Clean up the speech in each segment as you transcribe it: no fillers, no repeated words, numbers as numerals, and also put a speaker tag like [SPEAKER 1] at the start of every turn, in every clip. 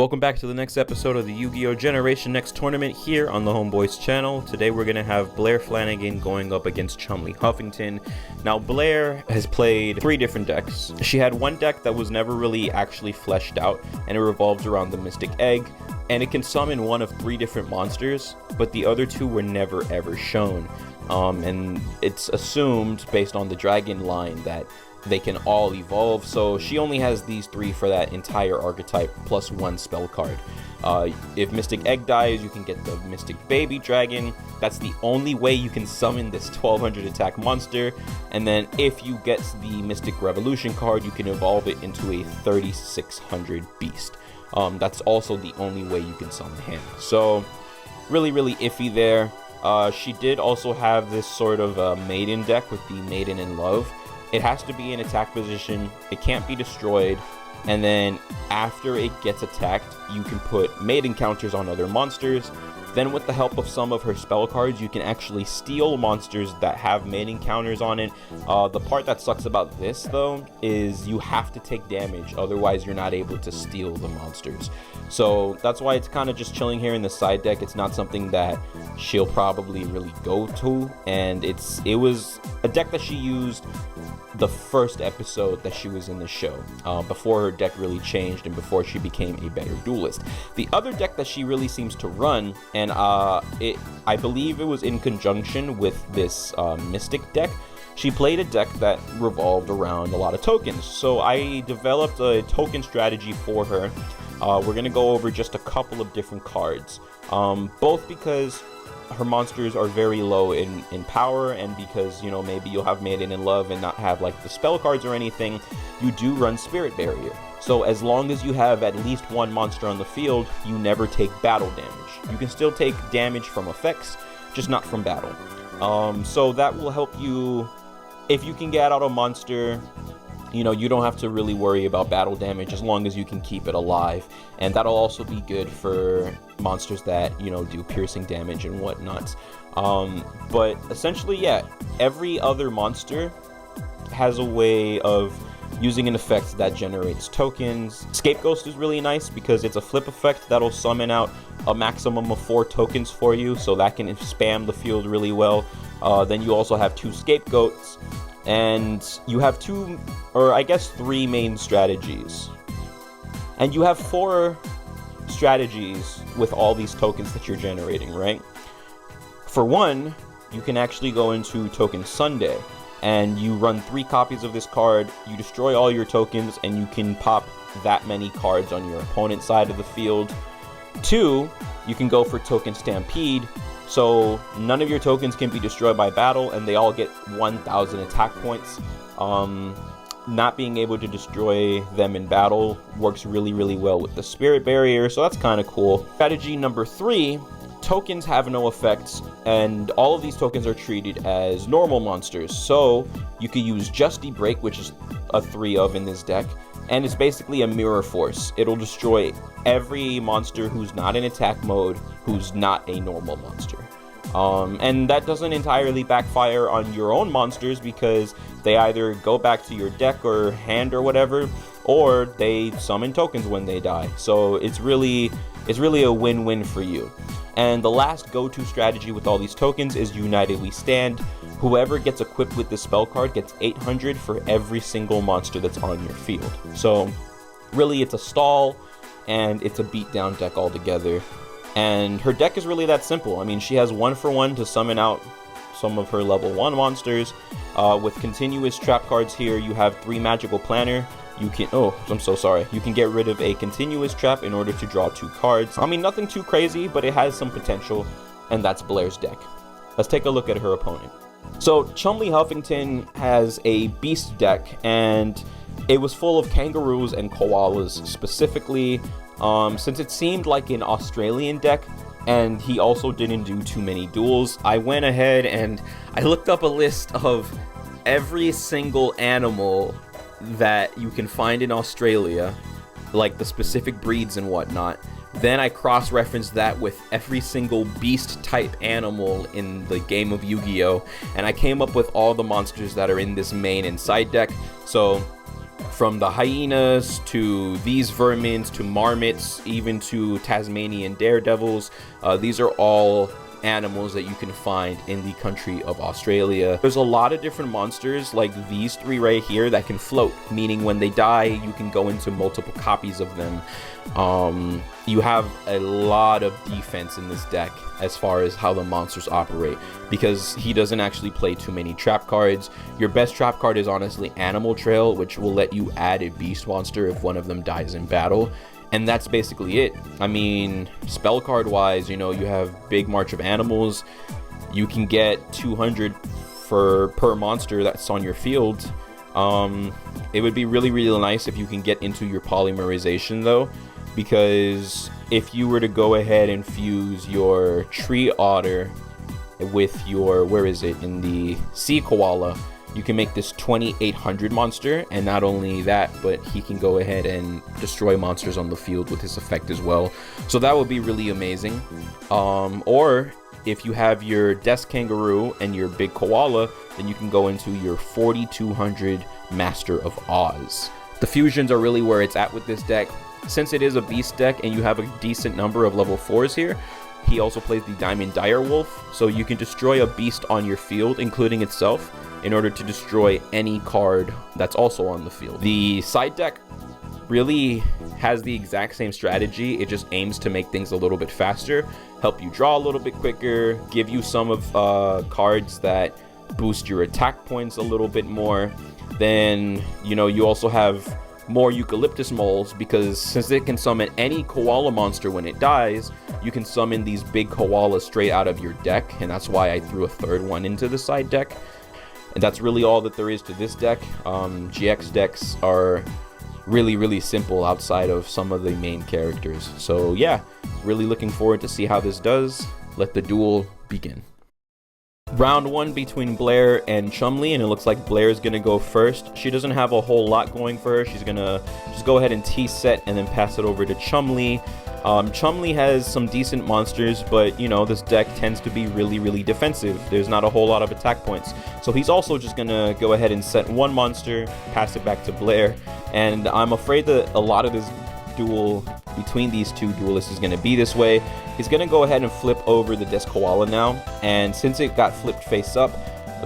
[SPEAKER 1] Welcome back to the next episode of the Yu-Gi-Oh! Generation Next tournament here on the HomeBoiz channel. Today we're going to have Blair Flannigan going up against Chumley Huffington. Now Blair has played 3 different decks. She had one deck that was never really actually fleshed out, and it revolves around the Mystic Egg, and it can summon one of 3 different monsters, but the other 2 were never ever shown. And it's assumed, based on the dragon line, that they can all evolve, so she only has these 3 for that entire archetype, plus 1 spell card. If Mystic Egg dies, you can get the Mystic Baby Dragon. That's the only way you can summon this 1200 attack monster, and then if you get the Mystic Revolution card, you can evolve it into a 3600 beast. That's also the only way you can summon him. So really iffy there. She did also have this sort of maiden deck with the Maiden in Love. It has to be in attack position, it can't be destroyed, and then after it gets attacked, you can put maiden counters on other monsters. Then with the help of some of her spell cards, you can actually steal monsters that have maiden counters on it. The part that sucks about this, though, is you have to take damage, otherwise you're not able to steal the monsters. So that's why it's kind of just chilling here in the side deck. It's not something that she'll probably really go to, and it was a deck that she used the first episode that she was in the show, before her deck really changed and before she became a better duelist. The other deck that she really seems to run, and I believe it was in conjunction with this Mystic deck, she played a deck that revolved around a lot of tokens. So I developed a token strategy for her. We're going to go over just a couple of different cards, both because her monsters are very low in power, and because, you know, maybe you'll have Maiden in Love and not have like the spell cards or anything. You do run Spirit Barrier, so as long as you have at least 1 monster on the field, you never take battle damage. You can still take damage from effects, just not from battle. So that will help you if you can get out a monster. You know, you don't have to really worry about battle damage as long as you can keep it alive. And that'll also be good for monsters that, you know, do piercing damage and whatnot. But essentially, yeah, every other monster has a way of using an effect that generates tokens. Scapegoat is really nice because it's a flip effect that'll summon out a maximum of 4 tokens for you, so that can spam the field really well. Then you also have 2 scapegoats, and you have 2, or I guess 3 main strategies. And you have 4 strategies with all these tokens that you're generating, right? For one, you can actually go into Token Sunday, and you run 3 copies of this card, you destroy all your tokens, and you can pop that many cards on your opponent's side of the field. 2, you can go for Token Stampede, so none of your tokens can be destroyed by battle, and they all get 1000 attack points. Not being able to destroy them in battle works really well with the Spirit Barrier, so that's kind of cool. Strategy number 3, tokens have no effects, and all of these tokens are treated as normal monsters. So you could use Justy Break, which is a 3 of in this deck, and it's basically a mirror force. It'll destroy every monster who's not in attack mode, who's not a normal monster. And that doesn't entirely backfire on your own monsters, because they either go back to your deck or hand or whatever, or they summon tokens when they die. So it's really a win-win for you. And the last go-to strategy with all these tokens is United We Stand. Whoever gets equipped with this spell card gets 800 for every single monster that's on your field. So really, it's a stall, and it's a beatdown deck altogether. And her deck is really that simple. I mean, she has 1-for-1 to summon out some of her level 1 monsters. With continuous trap cards here, you have 3 Magical Planner. You can, I'm so sorry. You can get rid of a continuous trap in order to draw 2 cards. I mean, nothing too crazy, but it has some potential, and that's Blair's deck. Let's take a look at her opponent. So Chumley Huffington has a beast deck, and it was full of kangaroos and koalas specifically. Since it seemed like an Australian deck, and he also didn't do too many duels, I went ahead and I looked up a list of every single animal that you can find in Australia, like the specific breeds and whatnot. Then I cross-referenced that with every single beast type animal in the game of Yu-Gi-Oh! And I came up with all the monsters that are in this main and side deck. So from the hyenas to these vermins to marmots, even to Tasmanian daredevils. These are all animals that you can find in the country of Australia. There's a lot of different monsters like these three right here that can float, meaning when they die you can go into multiple copies of them. You have a lot of defense in this deck as far as how the monsters operate, because he doesn't actually play too many trap cards. Your best trap card is honestly Animal Trail, which will let you add a beast monster if one of them dies in battle. And that's basically it. I mean, spell card wise, you know, you have Big March of Animals. You can get 200 per monster that's on your field. It would be really, really nice if you can get into your polymerization though, because if you were to go ahead and fuse your Tree Otter with your, where is it, in the Sea Koala, you can make this 2800 monster, and not only that, but he can go ahead and destroy monsters on the field with his effect as well. So that would be really amazing. Or if you have your Desk Kangaroo and your Big Koala, then you can go into your 4200 Master of Oz. The fusions are really where it's at with this deck. Since it is a beast deck and you have a decent number of level 4s here, he also plays the Diamond Direwolf, so you can destroy a beast on your field, including itself, in order to destroy any card that's also on the field. The side deck really has the exact same strategy. It just aims to make things a little bit faster, help you draw a little bit quicker, give you some of cards that boost your attack points a little bit more. Then, you know, you also have more Eucalyptus moles, because since it can summon any koala monster when it dies, you can summon these big koalas straight out of your deck, and that's why I threw a third one into the side deck. And that's really all that there is to this deck. GX decks are really, really simple outside of some of the main characters. So yeah, really looking forward to see how this does. Let the duel begin. Round one between Blair and Chumley, and it looks like Blair's gonna go first. She doesn't have a whole lot going for her. She's gonna just go ahead and T-set and then pass it over to Chumley. Chumley has some decent monsters, but you know, this deck tends to be really, really defensive. There's not a whole lot of attack points. So he's also just gonna go ahead and set one monster, pass it back to Blair. And I'm afraid that a lot of this duel between these two duelists is gonna be this way. He's gonna go ahead and flip over the Desk Koala now. And since it got flipped face up,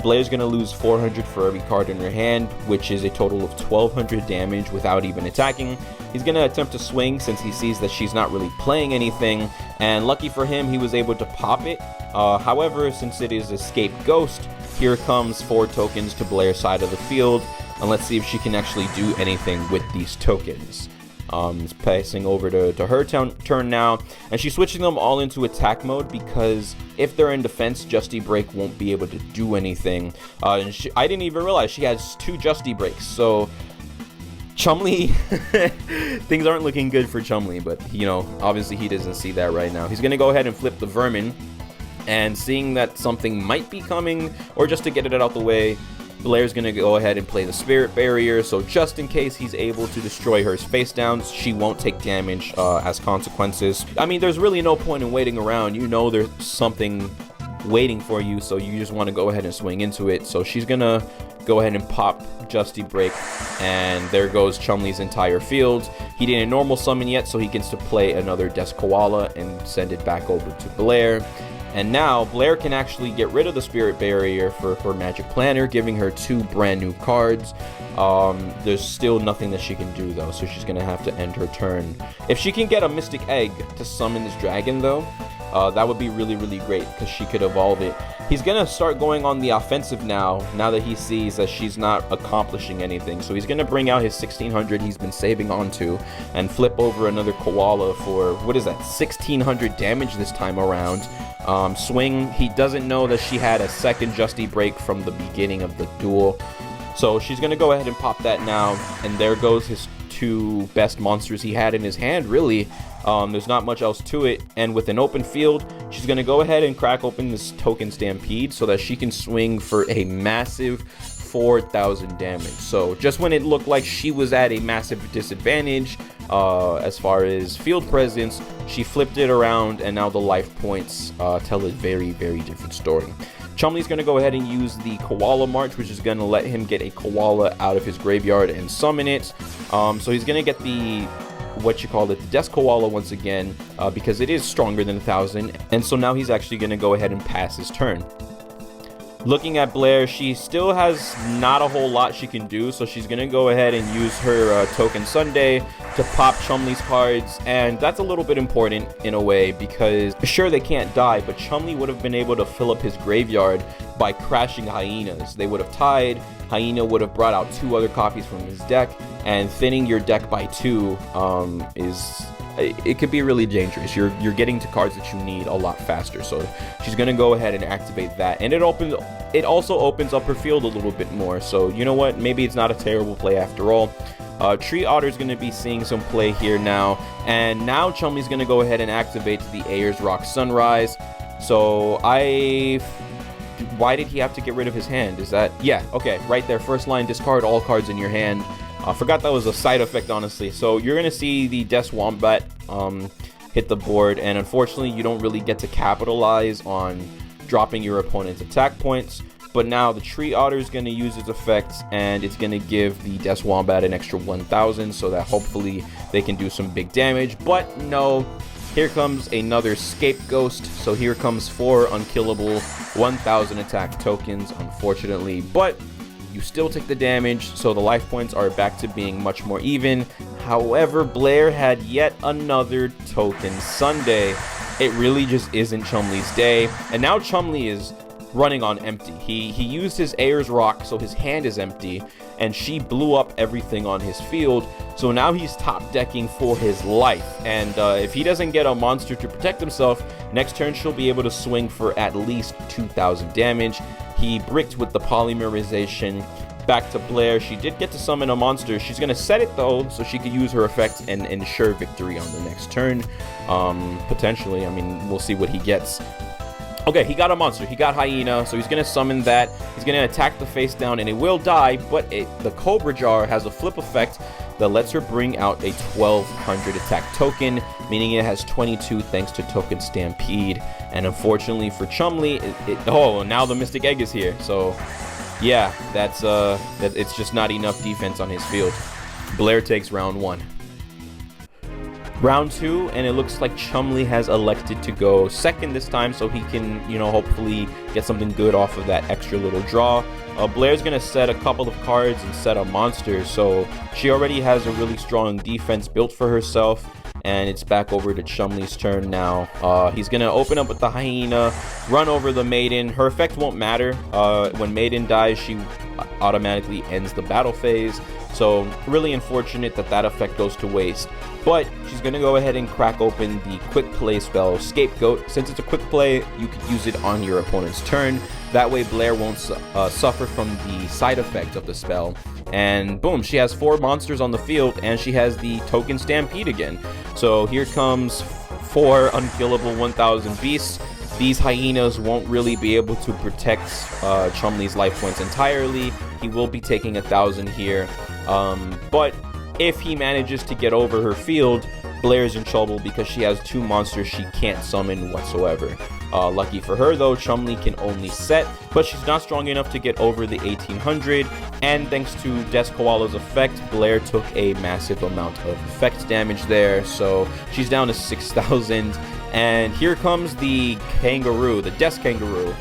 [SPEAKER 1] Blair's gonna lose 400 for every card in her hand, which is a total of 1200 damage without even attacking. He's gonna attempt to swing since he sees that she's not really playing anything, and lucky for him, he was able to pop it. However, since it is Escape Ghost, here comes 4 tokens to Blair's side of the field, and let's see if she can actually do anything with these tokens. It's passing over to her turn now, and she's switching them all into attack mode, because if they're in defense, Justy Break won't be able to do anything. And I didn't even realize she has 2 Justy Breaks, so Chumley, things aren't looking good for Chumley, but you know, obviously he doesn't see that right now. He's gonna go ahead and flip the Vermin, and seeing that something might be coming, or just to get it out the way, Blair's gonna go ahead and play the Spirit Barrier, so just in case he's able to destroy her face downs, she won't take damage as consequences. I mean, there's really no point in waiting around. You know there's something waiting for you, so you just want to go ahead and swing into it. So she's gonna go ahead and pop Justy Break, and there goes Chumley's entire field. He didn't normal summon yet, so he gets to play another Desk Koala and send it back over to Blair. And now Blair can actually get rid of the Spirit Barrier for her Magic Planner, giving her 2 brand new cards. There's still nothing that she can do though, so she's gonna have to end her turn. If she can get a Mystic Egg to summon this dragon though, that would be really, really great, because she could evolve it. He's gonna start going on the offensive now that he sees that she's not accomplishing anything. So he's gonna bring out his 1600 he's been saving onto, and flip over another Koala for, what is that, 1600 damage this time around. Swing, he doesn't know that she had a second Justy Break from the beginning of the duel. So she's gonna go ahead and pop that now, and there goes his 2 best monsters he had in his hand, really. There's not much else to it, and with an open field, she's gonna go ahead and crack open this Token Stampede so that she can swing for a massive 4,000 damage. So just when it looked like she was at a massive disadvantage as far as field presence, she flipped it around, and now the life points tell a very, very different story. Chumley's going to go ahead and use the Koala March, which is going to let him get a Koala out of his graveyard and summon it. So he's going to get the the Death Koala once again, because it is stronger than 1,000, and so now he's actually going to go ahead and pass his turn. Looking at Blair, she still has not a whole lot she can do, so she's going to go ahead and use her Token Sunday to pop Chumley's cards, and that's a little bit important in a way, because sure, they can't die, but Chumley would have been able to fill up his graveyard by crashing Hyenas. They would have tied, Hyena would have brought out 2 other copies from his deck, and thinning your deck by 2 it could be really dangerous. You're getting to cards that you need a lot faster, so she's gonna go ahead and activate that, and it also opens up her field a little bit more. So you know what, maybe it's not a terrible play after all. Tree Otter's gonna be seeing some play here now, and now Chumley's gonna go ahead and activate the Ayers Rock Sunrise. So why did he have to get rid of his hand? Is that, yeah, okay, right there, first line, discard all cards in your hand. I forgot that was a side effect, honestly. So you're going to see the Death Wombat hit the board, and unfortunately you don't really get to capitalize on dropping your opponent's attack points. But now the Tree Otter is going to use its effects, and it's going to give the Death Wombat an extra 1,000, so that hopefully they can do some big damage. But no, here comes another Scapegoat. So here comes 4 unkillable 1,000 attack tokens, unfortunately. But you still take the damage, so the life points are back to being much more even. However, Blair had yet another Token Sunday. It really just isn't Chumley's day, and now Chumley is running on empty. He used his Ayers Rock, so his hand is empty, and she blew up everything on his field. So now he's top decking for his life, and if he doesn't get a monster to protect himself, next turn she'll be able to swing for at least 2,000 damage. He bricked with the polymerization. Back to Blair. She did get to summon a monster. She's going to set it though, so she could use her effect and ensure victory on the next turn. Potentially. I mean, we'll see what he gets. Okay, he got a monster. He got Hyena, so he's going to summon that. He's going to attack the face down, and it will die, but the Cobra Jar has a flip effect that lets her bring out a 1,200 attack token, meaning it has 22 thanks to Token Stampede. And unfortunately for Chumley, oh, now the Mystic Egg is here. So, yeah, it's just not enough defense on his field. Blair takes round 1. Round 2, and it looks like Chumley has elected to go second this time, so he can, hopefully get something good off of that extra little draw. Blair's going to set a couple of cards and set a monster, so she already has a really strong defense built for herself, and it's back over to Chumley's turn now. He's going to open up with the Hyena, run over the Maiden. Her effect won't matter. When Maiden dies, she automatically ends the battle phase, so really unfortunate that effect goes to waste. But she's going to go ahead and crack open the quick play spell Scapegoat. Since it's a quick play, you could use it on your opponent's turn. That way Blair won't suffer from the side effect of the spell. And boom, she has 4 monsters on the field, and she has the Token Stampede again. So here comes 4 unkillable 1,000 beasts. These Hyenas won't really be able to protect Chumley's life points entirely. He will be taking 1,000 here. But if he manages to get over her field, Blair's in trouble because she has 2 monsters she can't summon whatsoever. Lucky for her though, Chumley can only set, but she's not strong enough to get over the 1,800, and thanks to Death Koala's effect, Blair took a massive amount of effect damage there, so she's down to 6,000, and here comes the Kangaroo, the Death Kangaroo.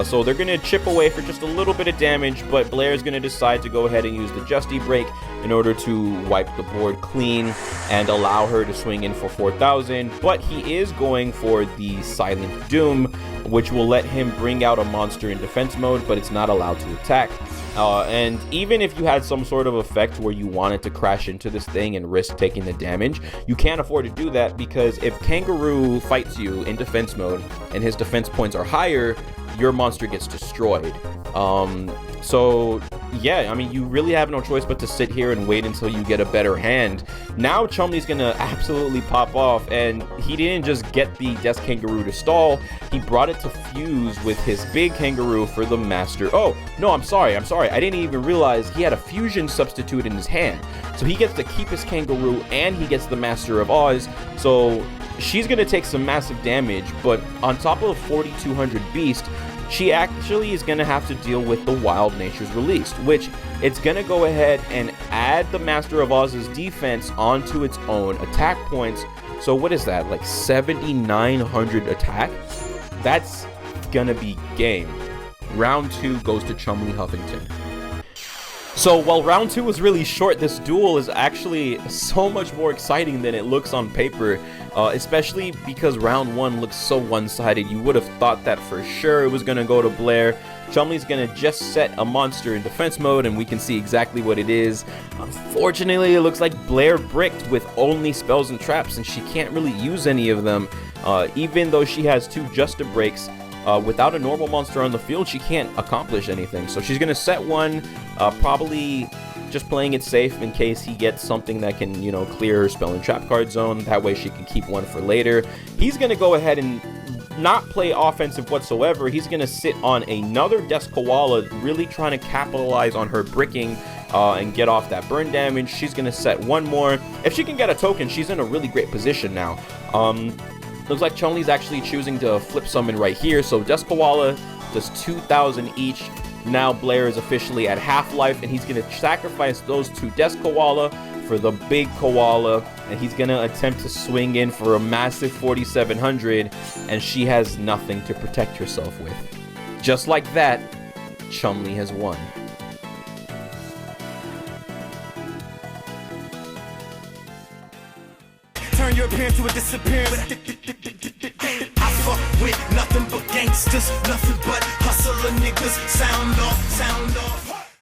[SPEAKER 1] So they're going to chip away for just a little bit of damage, but Blair's going to decide to go ahead and use the Justy Break in order to wipe the board clean and allow her to swing in for 4,000. But he is going for the Silent Doom, which will let him bring out a monster in defense mode, but it's not allowed to attack. And even if you had some sort of effect where you wanted to crash into this thing and risk taking the damage, you can't afford to do that, because if Kangaroo fights you in defense mode and his defense points are higher, your monster gets destroyed. So yeah, I mean, you really have no choice but to sit here and wait until you get a better hand. Now Chumley's gonna absolutely pop off, and he didn't just get the Death Kangaroo to stall, he brought it to fuse with his big Kangaroo for the Master. Oh, no, I'm sorry, I didn't even realize he had a fusion substitute in his hand. So he gets to keep his Kangaroo, and he gets the Master of Oz, so she's gonna take some massive damage, but on top of 4200 beast, she actually is gonna have to deal with the Wild Nature's Released, which it's gonna go ahead and add the Master of Oz's defense onto its own attack points. So what is that, like 7,900 attack? That's gonna be game. Round 2 goes to Chumley Huffington. So while round 2 was really short, this duel is actually so much more exciting than it looks on paper, especially because round 1 looks so one-sided. You would have thought that for sure it was going to go to Blair. Chumley's going to just set a monster in defense mode, and we can see exactly what it is. Unfortunately, it looks like Blair bricked with only spells and traps, and she can't really use any of them. Even though she has 2 Justa breaks, without a normal monster on the field, she can't accomplish anything. So she's going to set one, probably just playing it safe in case he gets something that can, you know, clear her spell and trap card zone. That way she can keep one for later. He's going to go ahead and not play offensive whatsoever. He's going to sit on another Desk Koala, really trying to capitalize on her bricking and get off that burn damage. She's going to set one more. If she can get a token, she's in a really great position now. Looks like Chumley's actually choosing to flip summon right here. So Desk Koala does 2,000 each. Now Blair is officially at half life, and he's going to sacrifice those 2 Desk Koala for the big Koala, and he's going to attempt to swing in for a massive 4,700, and she has nothing to protect herself with. Just like that, Chumley has won.
[SPEAKER 2] Turn your appearance to a disappearance. I fuck with nothing but gangsters, nothing but hustler niggas. Sound off, sound off.